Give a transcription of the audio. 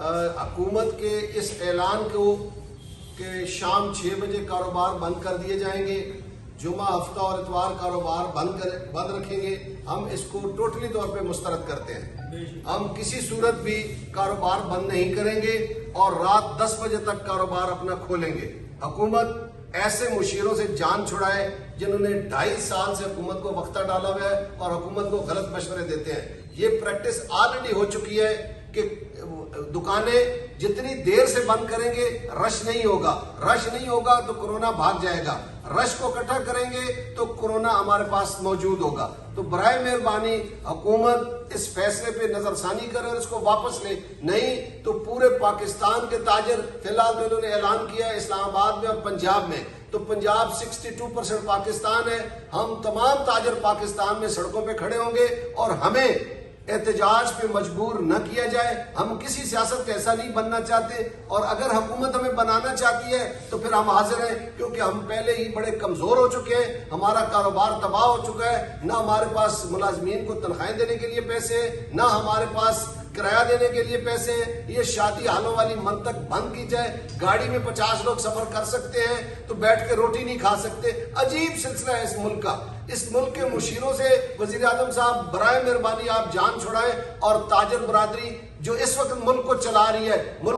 حکومت کے اس اعلان کو کہ شام 6 بجے کاروبار بند کر دیے جائیں گے، جمعہ ہفتہ اور اتوار کاروبار بند رکھیں گے، ہم اس کو ٹوٹلی طور پہ مسترد کرتے ہیں۔ ہم کسی صورت بھی کاروبار بند نہیں کریں گے اور رات 10 بجے تک کاروبار اپنا کھولیں گے۔ حکومت ایسے مشیروں سے جان چھڑائے جنہوں نے 2.5 سال سے حکومت کو وقتہ ڈالا ہوا ہے اور حکومت کو غلط مشورے دیتے ہیں۔ یہ پریکٹس آلریڈی ہو چکی ہے کہ دکانیں جتنی دیر سے بند کریں گے رش نہیں ہوگا تو کورونا بھاگ جائے گا، رش کو اکٹھا کریں گے تو کورونا ہمارے پاس موجود ہوگا۔ تو برائے مہربانی حکومت اس فیصلے پہ نظر ثانی کرے اور اس کو واپس لے، نہیں تو پورے پاکستان کے تاجر فی الحال انہوں نے اعلان کیا ہے اسلام آباد میں اور پنجاب میں، تو پنجاب 62% پاکستان ہے، ہم تمام تاجر پاکستان میں سڑکوں پہ کھڑے ہوں گے اور ہمیں احتجاج پہ مجبور نہ کیا جائے۔ ہم کسی سیاست کا ایسا نہیں بننا چاہتے، اور اگر حکومت ہمیں بنانا چاہتی ہے تو پھر ہم حاضر ہیں، کیونکہ ہم پہلے ہی بڑے کمزور ہو چکے ہیں، ہمارا کاروبار تباہ ہو چکا ہے، نہ ہمارے پاس ملازمین کو تنخواہیں دینے کے لیے پیسے ہیں، نہ ہمارے پاس کرایہ دینے کے لیے پیسے ہیں۔ یہ شادی حالوں والی منطق بند کی جائے، گاڑی میں 50 لوگ سفر کر سکتے ہیں تو بیٹھ کے روٹی نہیں کھا سکتے۔ عجیب سلسلہ ہے اس ملک کا۔ اس ملک کے مشیروں سے وزیر اعظم صاحب برائے مہربانی آپ جان چھڑائیں، اور تاجر برادری جو اس وقت ملک کو چلا رہی ہے،